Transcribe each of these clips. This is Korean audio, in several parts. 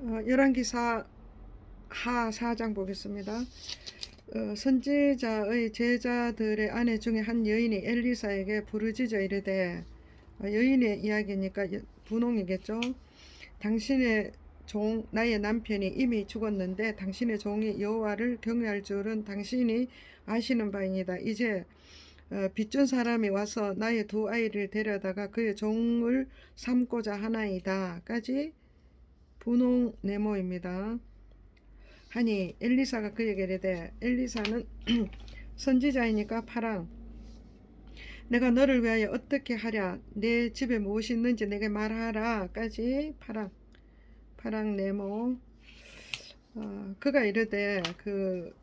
열왕기사 하 4장 보겠습니다. 선지자의 제자들의 아내 중에 한 여인이 엘리사에게 부르짖어 이르되, 여인의 이야기니까 분홍이겠죠. 당신의 종 나의 남편이 이미 죽었는데 당신의 종이 여호와를 경외할 줄은 당신이 아시는 바이니다. 이제 빚준 사람이 와서 나의 두 아이를 데려다가 그의 종을 삼고자 하나이다까지 분홍 네모입니다. 하니 엘리사가 그에게 이르되, 엘리사는 선지자이니까 파랑, 내가 너를 위하여 어떻게 하랴, 내 집에 무엇이 있는지 내게 말하라까지 파랑 네모. 그가 이르되, 그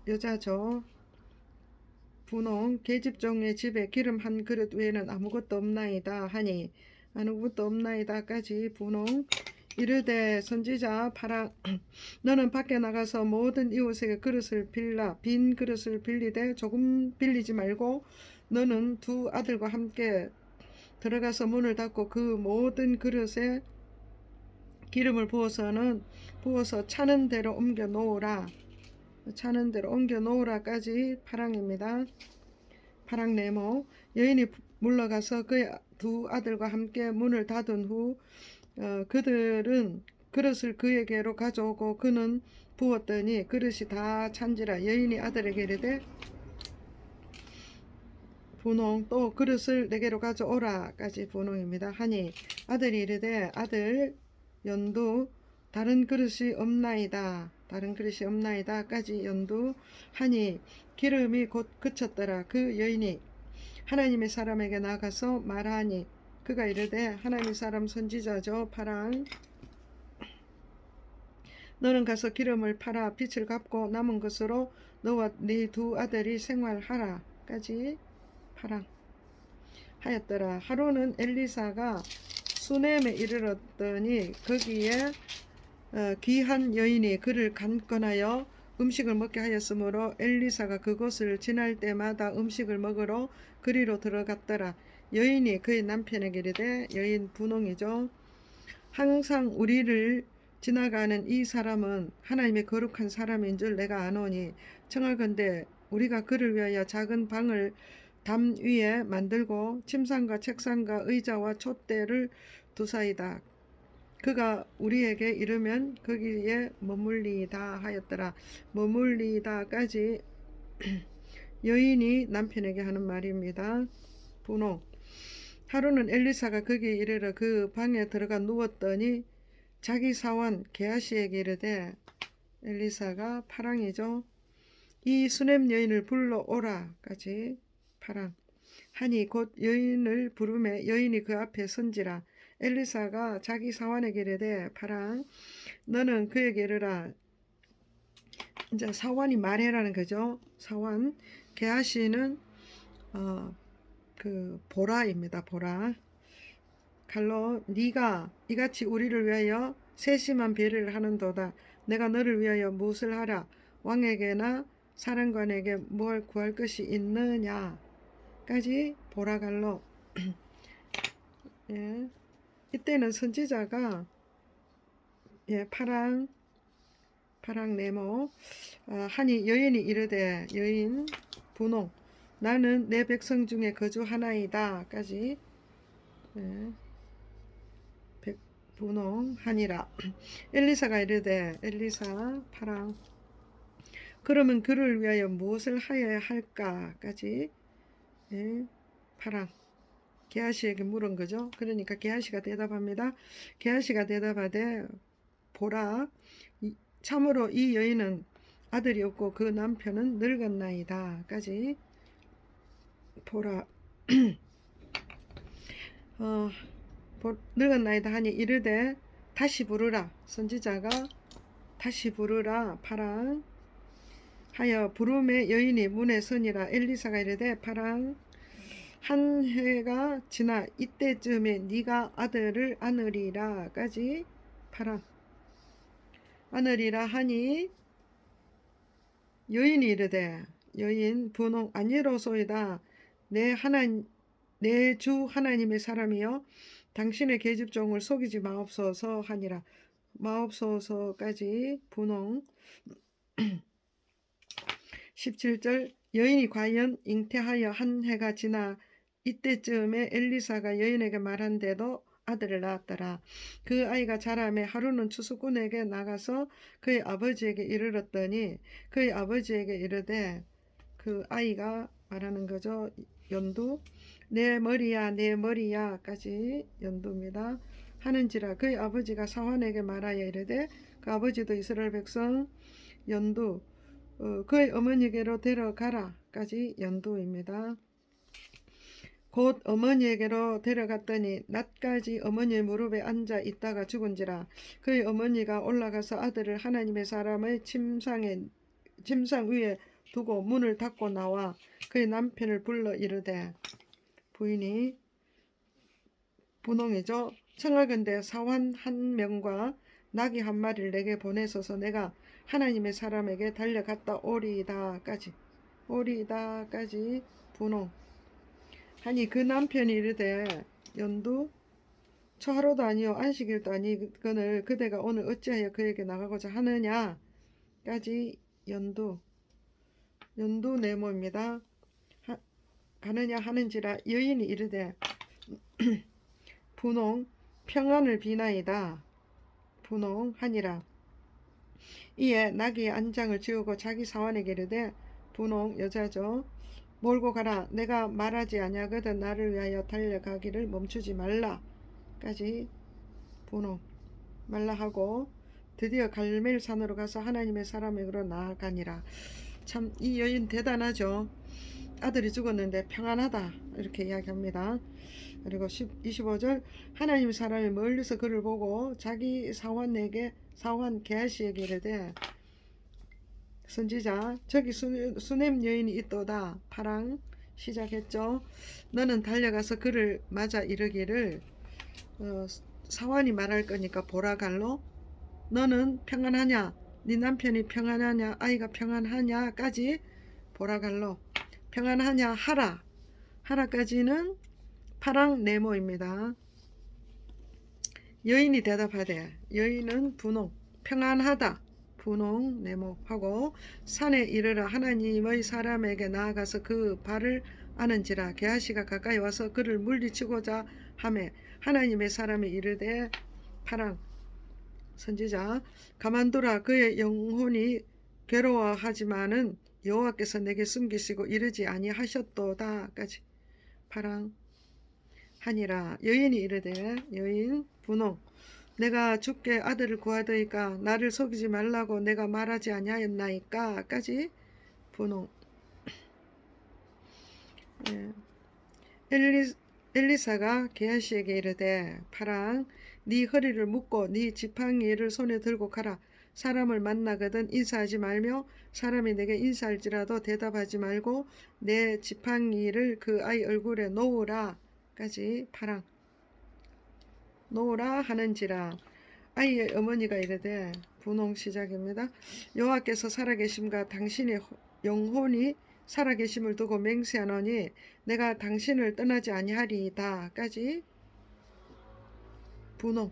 여자죠, 분홍, 계집종의 집에 기름 한 그릇 외에는 아무것도 없나이다 하니, 아무것도 없나이다까지 분홍. 이르되 선지자 파랑, 너는 밖에 나가서 모든 이웃에게 그릇을 빌라, 빈 그릇을 빌리되 조금 빌리지 말고 너는 두 아들과 함께 들어가서 문을 닫고 그 모든 그릇에 기름을 부어서 차는 대로 옮겨 놓으라. 차는 대로 옮겨 놓으라까지 파랑입니다. 파랑 네모. 여인이 물러가서 그의 두 아들과 함께 문을 닫은 후 그들은 그릇을 그에게로 가져오고 그는 부었더니 그릇이 다 찬지라. 여인이 아들에게 이르되, 분홍, 또 그릇을 내게로 가져오라까지 분홍입니다. 하니 아들이 이르되, 아들 연두, 다른 그릇이 없나이다까지 연두. 하니 기름이 곧 그쳤더라. 그 여인이 하나님의 사람에게 나가서 말하니 그가 이르되, 하나님의 사람 선지자죠 파랑, 너는 가서 기름을 팔아 빚을 갚고 남은 것으로 너와 네 두 아들이 생활하라까지 파랑 하였더라. 하루는 엘리사가 수넴에 이르렀더니 거기에 귀한 여인이 그를 간건하여 음식을 먹게 하였으므로 엘리사가 그곳을 지날 때마다 음식을 먹으러 그리로 들어갔더라. 여인이 그의 남편에게 이르되, 여인 분홍이죠, 항상 우리를 지나가는 이 사람은 하나님의 거룩한 사람인 줄 내가 아노니 청하건대 우리가 그를 위하여 작은 방을 담 위에 만들고 침상과 책상과 의자와 촛대를 두사이다. 그가 우리에게 이르면 거기에 머물리다 하였더라. 머물리다까지 여인이 남편에게 하는 말입니다. 분홍. 하루는 엘리사가 거기에 이르러 그 방에 들어가 누웠더니 자기 사원 게하시에게 이르되, 엘리사가 파랑이죠, 이 수넴 여인을 불러오라까지 파랑 하니 곧 여인을 부르매 여인이 그 앞에 선지라. 엘리사가 자기 사원에게 이르되, 파랑, 너는 그에게 이르라. 이제 사원이 말해라는 거죠. 사원. 게하시는 그 보라입니다. 보라. 칼로, 네가 이같이 우리를 위하여 세심한 배려를 하는도다. 내가 너를 위하여 무엇을 하라. 왕에게나 사령관에게 뭘 구할 것이 있느냐까지 보라갈로. 예. 이때는 선지자가 파랑 네모. 하니 여인이 이르되, 여인 분홍, 나는 내 백성 중에 거주하나이다까지 분홍 하니라. 엘리사가 이르되, 엘리사 파랑, 그러면 그를 위하여 무엇을 하여야 할까까지 파랑. 게하시에게 물은 거죠. 그러니까 게하시가 대답합니다. 게하시가 대답하되, 보라, 참으로 이 여인은 아들이 없고 그 남편은 늙었나이다까지 보라. 늙었나이다 하니 이르되, 다시 부르라. 선지자가 다시 부르라. 파랑 하여 부름에 여인이 문에 서니라. 엘리사가 이르되, 파랑, 한 해가 지나 이때쯤에 네가 아들을 안으리라까지 파랑 안으리라 하니 여인이 이르되, 여인 분홍, 아니로소이다. 내 주 하나님의 사람이여 당신의 계집종을 속이지 마옵소서 하니라. 마옵소서까지 분홍. 17절 여인이 과연 잉태하여 한 해가 지나 이때쯤에 엘리사가 여인에게 말한데도 아들을 낳았더라. 그 아이가 자라매 하루는 추수꾼에게 나가서 그의 아버지에게 이르렀더니 그의 아버지에게 이르되, 그 아이가 말하는 거죠. 연두. 내 머리야 내 머리야까지 연두입니다. 하는지라 그의 아버지가 사환에게 말하여 이르되, 그 아버지도 이스라엘 백성 연두 그의 어머니에게로 데려가라까지 연두입니다. 곧 어머니에게로 데려갔더니 낮까지 어머니의 무릎에 앉아 있다가 죽은지라. 그의 어머니가 올라가서 아들을 하나님의 사람의 침상 위에 두고 문을 닫고 나와 그의 남편을 불러 이르되, 부인이 분홍이죠. 청하건대 사환 한 명과 나귀 한 마리를 내게 보내소서. 내가 하나님의 사람에게 달려갔다 오리이다까지 분홍. 하니 그 남편이 이르되, 연두 저 하루도 아니요 안식일도 아니거늘 그대가 오늘 어찌하여 그에게 나가고자 하느냐까지 연두 네모입니다. 가느냐 하는지라. 여인이 이르되, 분홍 평안을 비나이다. 분홍 하니라. 이에 나귀의 안장을 지우고 자기 사환에게 이르되, 분홍 여자죠. 몰고 가라. 내가 말하지 아니하거든 나를 위하여 달려가기를 멈추지 말라까지 분홍 말라 하고 드디어 갈멜산으로 가서 하나님의 사람에게로 나아가니라. 참 이 여인 대단하죠. 아들이 죽었는데 평안하다 이렇게 이야기합니다. 그리고 25절 하나님 사람이 멀리서 그를 보고 자기 사환 게하시에게 이르되, 선지자 저기 수넴 여인이 있도다. 파랑 시작했죠. 너는 달려가서 그를 맞아 이르기를, 사환이 말할 거니까 보라 갈로. 너는 평안하냐? 네 남편이 평안하냐? 아이가 평안하냐까지 보라 갈로. 평안하냐 하라까지는 파랑 네모입니다. 여인이 대답하되, 여인은 분홍 평안하다 분홍 네모하고, 산에 이르러 하나님의 사람에게 나아가서 그 발을 아는지라. 게하시가 가까이 와서 그를 물리치고자 하매 하나님의 사람이 이르되, 파랑 선지자 가만두라. 그의 영혼이 괴로워하지만은 여호와께서 내게 숨기시고 이르지 아니하셨도다까지 파랑 하니라. 여인이 이르되, 여인 분홍 내가 주께 아들을 구하더이까 나를 속이지 말라고 내가 말하지 아니하였나이까까지 분홍. 엘리사가 게하시에게 이르되, 파랑 네 허리를 묶고 네 지팡이를 손에 들고 가라. 사람을 만나거든 인사하지 말며 사람이 내게 인사할지라도 대답하지 말고 내 지팡이를 그 아이 얼굴에 놓으라까지 파랑 놓으라 하는지라. 아이의 어머니가 이르되, 분홍 시작입니다. 여호와께서 살아계심과 당신의 영혼이 살아계심을 두고 맹세하노니 내가 당신을 떠나지 아니하리이다까지 분홍.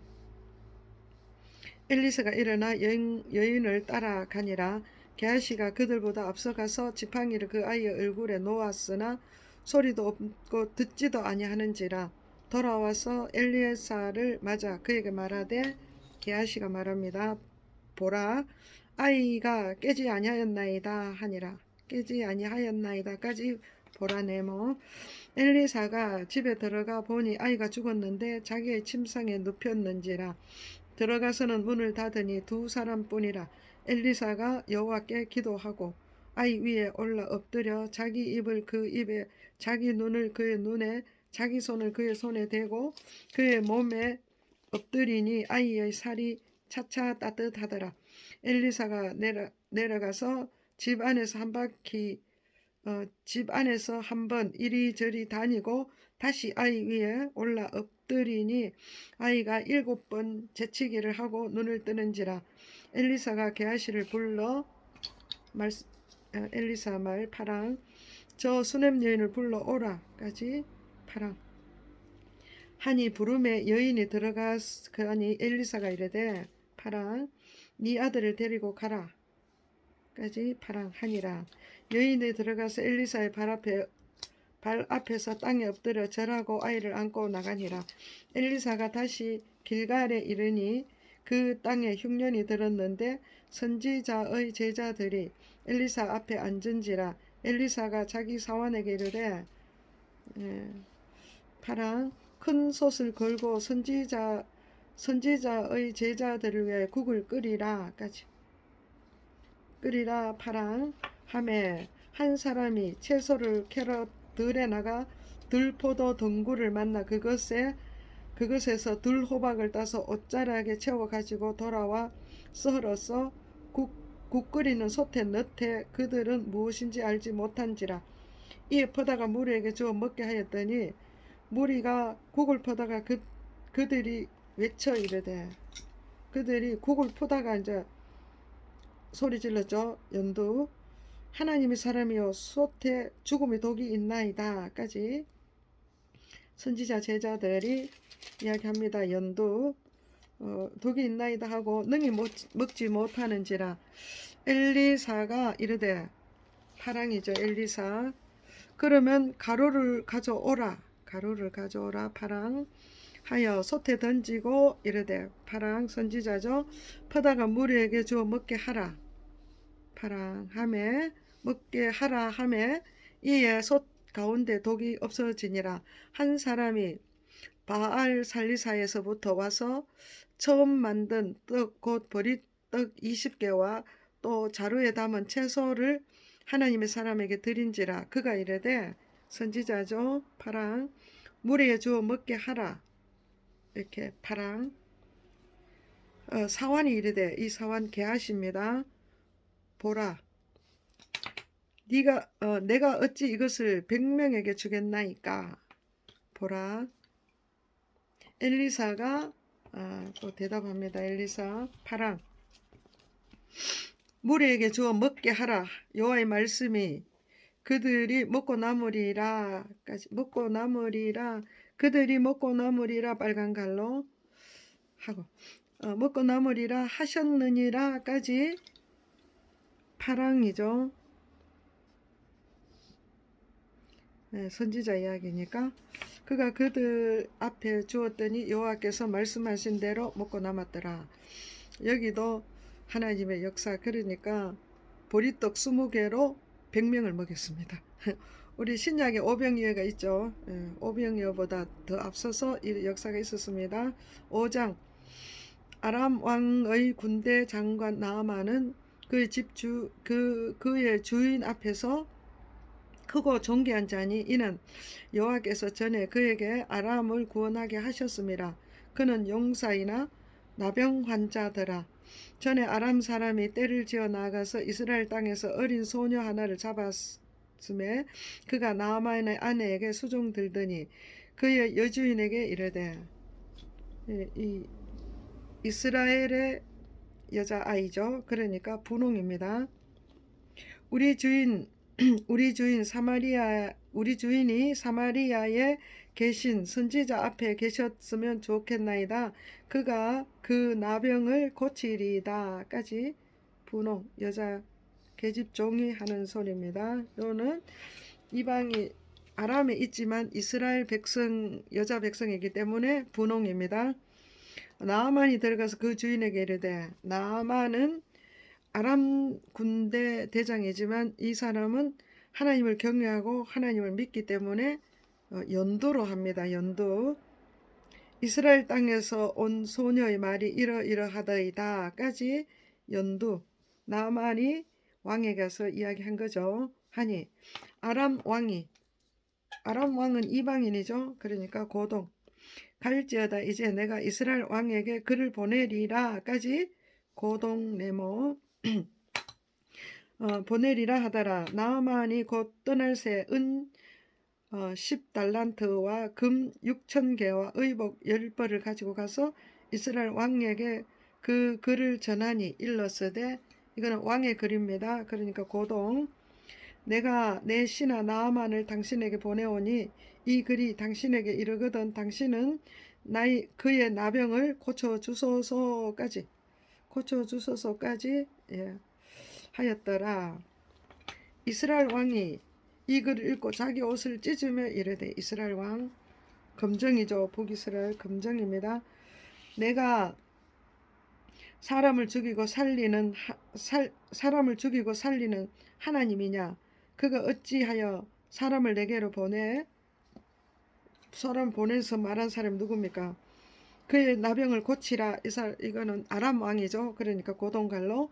엘리사가 일어나 여인을 따라가니라. 게하시가 그들보다 앞서가서 지팡이를 그 아이의 얼굴에 놓았으나 소리도 없고 듣지도 아니하는지라. 돌아와서 엘리에사를 맞아 그에게 말하되, 게하시가 말합니다. 보라 아이가 깨지 아니하였나이다 하니라. 깨지 아니하였나이다까지 보라 네모. 엘리사가 집에 들어가 보니 아이가 죽었는데 자기의 침상에 눕혔는지라. 들어가서는 문을 닫으니 두 사람뿐이라. 엘리사가 여호와께 기도하고 아이 위에 올라 엎드려 자기 입을 그 입에, 자기 눈을 그의 눈에, 자기 손을 그의 손에 대고 그의 몸에 엎드리니 아이의 살이 차차 따뜻하더라. 엘리사가 내려가서 집 안에서 한 번 이리저리 다니고 다시 아이 위에 올라 엎드리니 아이가 7번 재치기를 하고 눈을 뜨는지라. 엘리사가 게하시를 불러 엘리사 말 파랑 저 수넴 여인을 불러 오라까지 파랑 하니 부름에 여인이 들어가니 엘리사가 이르되, 파랑. 네 아들을 데리고 가라 까지 파랑 하니라. 여인이 들어가서 엘리사의 발 앞에서 땅에 엎드려 절하고 아이를 안고 나가니라. 엘리사가 다시 길갈에 이르니 그 땅에 흉년이 들었는데 선지자의 제자들이 엘리사 앞에 앉은지라. 엘리사가 자기 사환에게 이르되 파랑 큰 솥을 걸고 선지자의 제자들을 위해 국을 끓이라까지 끓이라 파랑 하매 한 사람이 채소를 캐러 들에 나가 들포도 덩굴을 만나 그것에서 들호박을 따서 옷자락에 채워 가지고 돌아와 썰어서 국 끓이는 솥에 넣되 그들은 무엇인지 알지 못한지라. 이에 퍼다가 무리에게 주어 먹게 하였더니 무리가 국을 퍼다가 그들이 외쳐 이르되 그들이 국을 퍼다가 이제 소리 질렀죠. 연두 하나님의 사람이여 솥에 죽음의 독이 있나이다 까지 선지자 제자들이 이야기합니다. 연두 독이 있나이다 하고 능히 먹지 못하는지라. 엘리사가 이르되 파랑이죠. 엘리사 그러면 가루를 가져오라 파랑 하여 솥에 던지고 이르되 파랑 선지자죠. 퍼다가 무리에게 주어 먹게 하라 파랑 하매 먹게 하라 하매 이에 솥 가운데 독이 없어지니라. 한 사람이 바알 살리사에서부터 와서 처음 만든 떡 곧 보리떡 20개와 또 자루에 담은 채소를 하나님의 사람에게 드린지라. 그가 이르되 선지자죠. 파랑 무리에 주어 먹게 하라 이렇게 파랑 사환이 이르되 이 사환 게하십니다. 보라 내가 어찌 이것을 100명에게 주겠나이까. 보라 엘리사가 또 대답합니다. 엘리사 파랑 무리에게 주어 먹게 하라. 여호와의 말씀이 그들이 먹고 남으리라 그들이 먹고 남으리라 빨간 갈로 하고 먹고 남으리라 하셨느니라까지 파랑이죠. 선지자 이야기니까 그가 그들 앞에 주었더니 여호와께서 말씀하신 대로 먹고 남았더라. 여기도 하나님의 역사. 그러니까 보리떡 20개로 100명을 먹였습니다. 우리 신약에 오병이어가 있죠. 오병이어보다 더 앞서서 이 역사가 있었습니다. 5장 아람 왕의 군대 장관 나아만은 그의 그의 주인 앞에서 크고 존귀한 자니 이는 여호와께서 전에 그에게 아람을 구원하게 하셨습니다. 그는 용사이나 나병 환자더라. 전에 아람 사람이 떼를 지어 나가서 이스라엘 땅에서 어린 소녀 하나를 잡았음에 그가 나아만의 아내에게 수종 들더니 그의 여주인에게 이르되 이 이스라엘의 여자아이죠. 그러니까 분홍입니다. 우리 주인이 사마리아에 계신 선지자 앞에 계셨으면 좋겠나이다. 그가 그 나병을 고치리다까지 분홍 여자 계집종이 하는 소리입니다. 요는 이방이 아람에 있지만 이스라엘 여자 백성이기 때문에 분홍입니다. 나아만이 들어가서 그 주인에게 이르되 나아만은 아람 군대 대장이지만 이 사람은 하나님을 경외하고 하나님을 믿기 때문에 연두로 합니다. 연두 이스라엘 땅에서 온 소녀의 말이 이러이러하더이다까지 연두 나아만이 왕에게 가서 이야기한 거죠. 하니 아람 왕은 이방인이죠. 그러니까 고동 갈지어다 이제 내가 이스라엘 왕에게 글을 보내리라까지 고동 네모 보내리라 하더라. 나아만이 곧 떠날 새 은 10달란트와 금 6,000개와 의복 10벌을 가지고 가서 이스라엘 왕에게 그 글을 전하니 일렀으되 이거는 왕의 글입니다. 그러니까 고동 내가 내 신하 나아만을 당신에게 보내오니 이 글이 당신에게 이르거든 당신은 그의 나병을 고쳐주소서까지 고쳐주소서까지 하였더라. 이스라엘 왕이 이 글을 읽고 자기 옷을 찢으며 이르되, 이스라엘 왕, 검정이죠. 북이스라엘 검정입니다. 내가 사람을 죽이고 살리는 하나님이냐? 그가 어찌하여 사람을 내게로 사람 보내서 말한 사람이 누굽니까? 그의 나병을 고치라. 이거는 아람 왕이죠. 그러니까 고동갈로.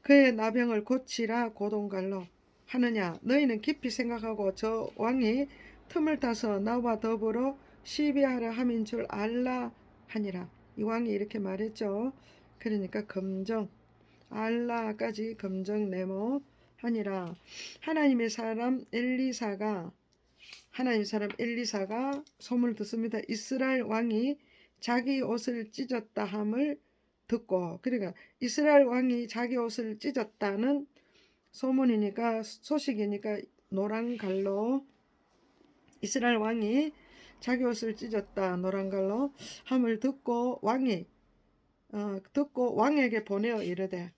그의 나병을 고치라 고동갈로 하느냐? 너희는 깊이 생각하고 저 왕이 틈을 타서 나와 더불어 시비하려 함인 줄 알라 하니라. 이 왕이 이렇게 말했죠. 그러니까 검정 알라까지 검정 네모 하니라. 하나님의 사람 엘리사가 소문을 듣습니다. 이스라엘 왕이 자기 옷을 찢었다 함을 듣고, 그러니까 이스라엘 왕이 자기 옷을 찢었다는 소식이니까 노란 갈로, 이스라엘 왕이 자기 옷을 찢었다 노란 갈로 함을 듣고 왕에게 보내어 이르되,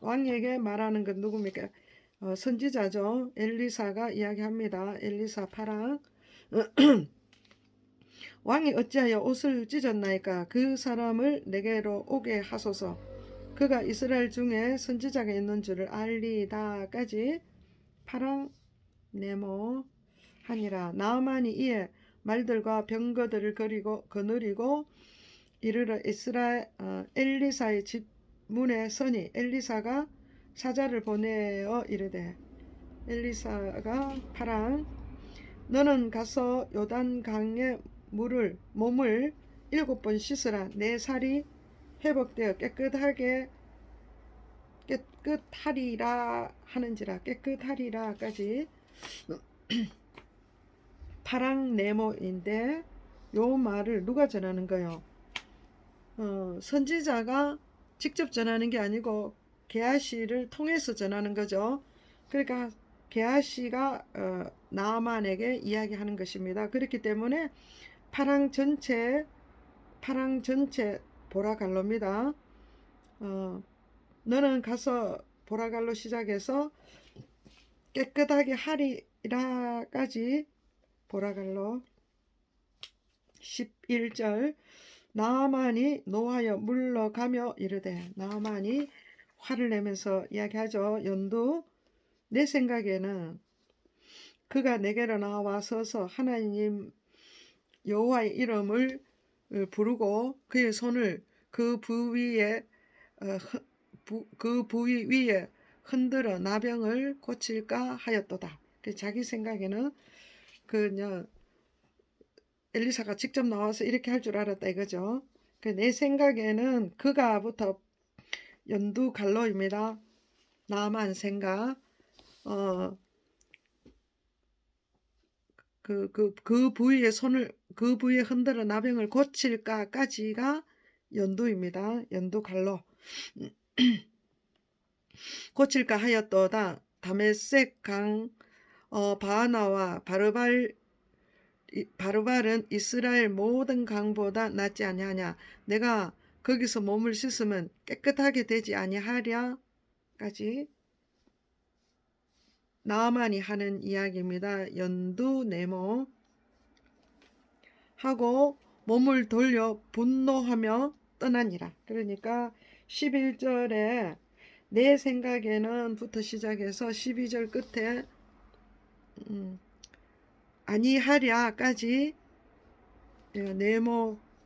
왕에게 말하는 건 누굽니까? 선지자죠. 엘리사가 이야기합니다. 엘리사 8랑 왕이 어찌하여 옷을 찢었나이까? 그 사람을 내게로 오게 하소서. 그가 이스라엘 중에 선지자가 있는 줄을 알리다까지 파랑 네모 하니라. 나아만이 이에 말들과 병거들을 거느리고 이르러 엘리사의 집 문에 서니 몸에 사자를 보내어 이르되, 엘리사가 파랑, 너는 가서 요단강에 몸을 7번 씻으라. 내 살이 회복되어 깨끗하리라 하는지라. 깨끗하리라까지 파랑 네모인데, 요 말을 누가 전하는 거요? 선지자가 직접 전하는 게 아니고 게하시를 통해서 전하는 거죠. 그러니까 게하시가 나아만에게 이야기하는 것입니다. 그렇기 때문에 파랑 전체 보라갈로입니다. 너는 가서 보라갈로 시작해서 깨끗하게 하리라까지 보라갈로. 11절 나아만이 노하여 물러가며 이르되, 나아만이 화를 내면서 이야기하죠. 연두, 내 생각에는 그가 내게로 나와 서서 하나님 여호와의 이름을 부르고 그의 손을 그 부위 위에 흔들어 나병을 고칠까 하였도다. 자기 생각에는 그냥 엘리사가 직접 나와서 이렇게 할 줄 알았다 이거죠. 내 생각에는 그가부터 연두 갈로입니다. 나만 생각. 그 부위에 흔들어 나병을 고칠까까지가 연두입니다. 연두 갈로. 고칠까 하였도다. 다메섹 강 바하나와 바르발은 이스라엘 모든 강보다 낫지 아니하냐? 내가 거기서 몸을 씻으면 깨끗하게 되지 아니하랴까지 나아만이 하는 이야기입니다. 연두 네모 하고 몸을 돌려 분노하며 떠나니라. 그러니까 11절에 내 생각에는 부터 시작해서 12절 끝에 아니하랴까지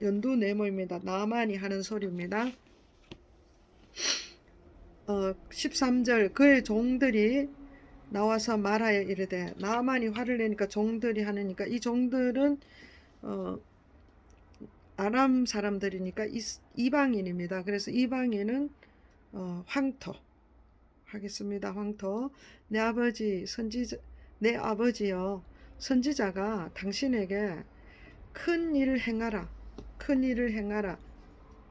연두 네모입니다. 나만이 하는 소리입니다. 13절 그의 종들이 나와서 말하여 이르되, 나만이 화를 내니까 종들이 하느니까 이 종들은 아람 사람들이니까 이방인입니다. 그래서 이방인은 황토 하겠습니다. 황토. 내 아버지여, 선지자가 당신에게 큰 일을 행하라.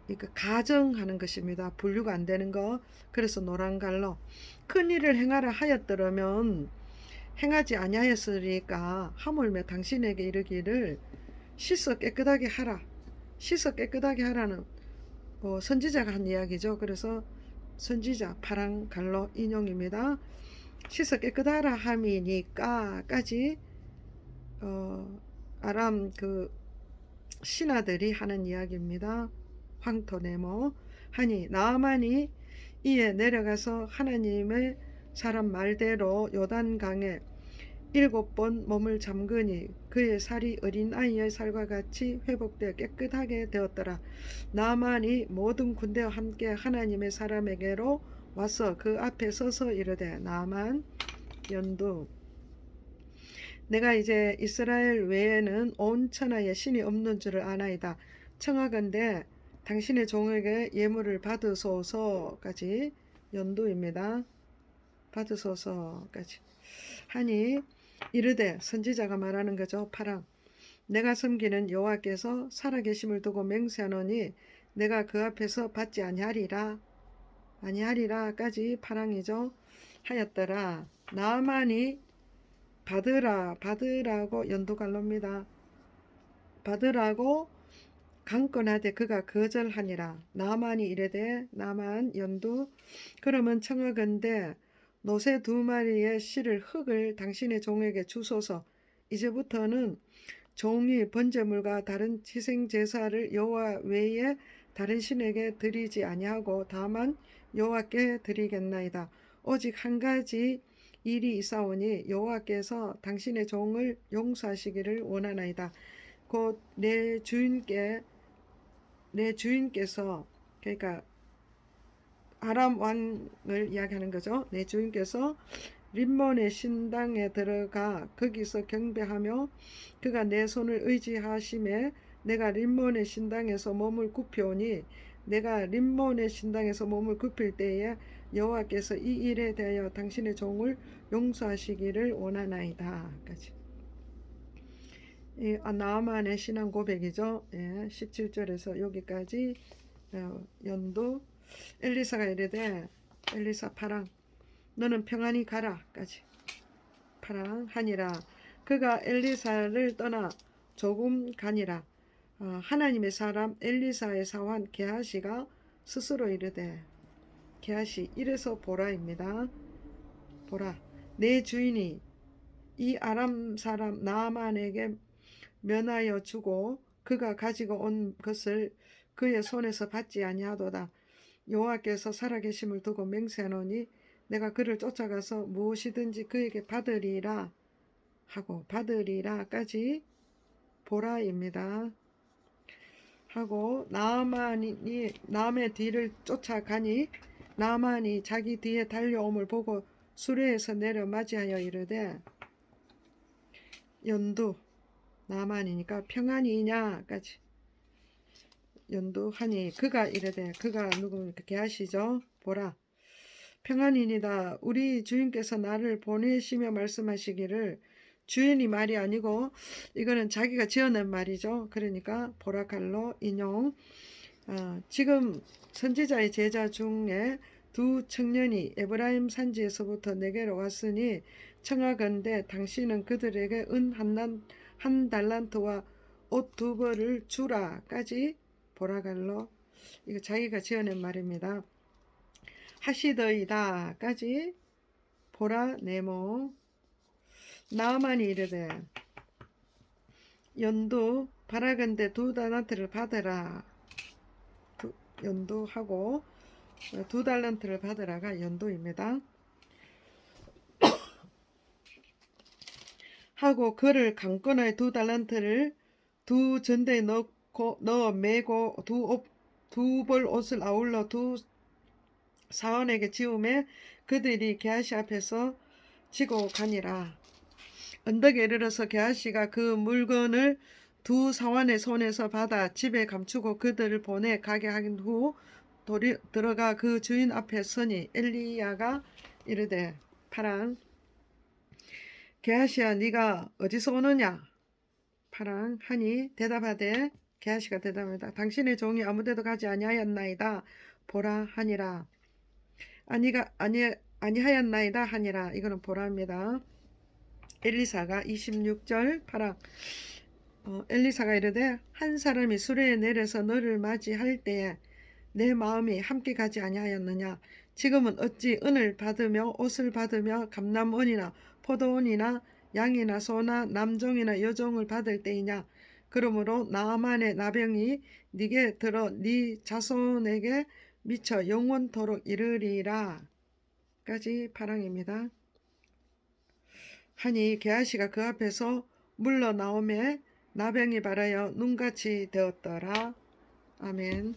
이거 가정하는 것입니다. 분류가 안 되는 거. 그래서 노란 갈로 큰 일을 행하라 하였더라면 행하지 아니하였으리까 하물며 당신에게 이르기를 씻어 깨끗하게 하라. 씻어 깨끗하게 하라는 선지자가 한 이야기죠. 그래서 선지자 파랑 갈로 인용입니다. 씻어 깨끗하라 함이니까까지 아람 그 신하들이 하는 이야기입니다. 황토 네모 하니 나아만이 이에 내려가서 하나님의 사람 말대로 요단강에 7번 몸을 잠그니 그의 살이 어린아이의 살과 같이 회복되어 깨끗하게 되었더라. 나만이 모든 군대와 함께 하나님의 사람에게로 와서 그 앞에 서서 이르되 나만 연두 내가 이제 이스라엘 외에는 온 천하에 신이 없는 줄을 아나이다. 청하건대 당신의 종에게 예물을 받으소서까지 연두입니다. 받으소서까지 하니 이르되 선지자가 말하는 거죠. 파랑 내가 섬기는 여호와께서 살아계심을 두고 맹세하노니 내가 그 앞에서 받지 아니하리라까지 파랑이죠. 하였더라. 나만이 받으라고 연두갈로입니다. 받으라고 강권하되 그가 거절하니라. 나만이 이르되 나만 연두 그러면 청하건대 노새 2마리의 실을 흙을 당신의 종에게 주소서. 이제부터는 종이 번제물과 다른 희생 제사를 여호와 외에 다른 신에게 드리지 아니하고 다만 여호와께 드리겠나이다. 오직 한 가지 일이 있사오니 여호와께서 당신의 종을 용서하시기를 원하나이다. 곧 내 주인께서 그러니까 아람 왕을 이야기하는 거죠. 내 주인께서 림몬의 신당에 들어가 거기서 경배하며 그가 내 손을 의지하심에 내가 림몬의 신당에서 몸을 굽혀오니 내가 림몬의 신당에서 몸을 굽힐 때에 여호와께서 이 일에 대하여 당신의 종을 용서하시기를 원하나이다. 까지. 나아만의 신앙 고백이죠. 17절에서 여기까지 연도 엘리사가 이르되 엘리사 파랑 너는 평안히 가라까지 파랑 하니라. 그가 엘리사를 떠나 조금 가니라. 하나님의 사람 엘리사의 사환 게하시가 스스로 이르되 게하시 이래서 보라입니다. 보라 내 주인이 이 아람 사람 나아만에게 면하여 주고 그가 가지고 온 것을 그의 손에서 받지 아니하도다. 여호와께서 살아계심을 두고 맹세하노니 내가 그를 쫓아가서 무엇이든지 그에게 받으리라 하고 받으리라까지 보라입니다. 하고 나아만이 남의 뒤를 쫓아가니 나아만이 자기 뒤에 달려옴을 보고 수레에서 내려 맞이하여 이르되 연두 나만이니까 평안이냐까지 연두하니 그가 이르되 그가 누굽니까? 게하시죠. 보라 평안이니다. 우리 주인께서 나를 보내시며 말씀하시기를 주인이 말이 아니고 이거는 자기가 지어낸 말이죠. 그러니까 보라칼로 인용. 지금 선지자의 제자 중에 2 청년이 에브라임 산지에서부터 내게로 왔으니 청하건대 당신은 그들에게 은 한 달란트와 옷 2벌을 주라까지 보라갈로 이거 자기가 지어낸 말입니다. 하시더이다까지 보라 네모 나아만이 이르되 연두 바라건대 2 달란트를 받으라. 연두하고 2 달란트를 받으라가 연두입니다. 하고 그를 강권하여 2 달란트를 2 전대에 넣어 매고 2 벌 옷을 아울러 2 사원에게 지우매 그들이 게하시 앞에서 지고 가니라. 언덕에 이르러서 게하시가 그 물건을 2 사원의 손에서 받아 집에 감추고 그들을 보내 가게 한 후 들어가 그 주인 앞에 서니 엘리야가 이르되 파랑 게하시야 네가 어디서 오느냐 파랑 하니 대답하되 게하시가 대답합니다. 당신의 종이 아무데도 가지 아니하였나이다. 보라 하니라. 아니하였나이다 하니라. 이거는 보라입니다. 엘리사가 26절 파랑 엘리사가 이르되 한 사람이 수레에 내려서 너를 맞이할 때에 내 마음이 함께 가지 아니하였느냐? 지금은 어찌 은을 받으며 옷을 받으며 감람원이나 포도원이나 양이나 소나 남종이나 여종을 받을 때이냐? 그러므로 나아만의 나병이 네게 들어 네 자손에게 미쳐 영원토록 이르리라. 까지 파랑입니다. 하니 게하시가 그 앞에서 물러나오매 나병이 발하여 눈같이 되었더라. 아멘.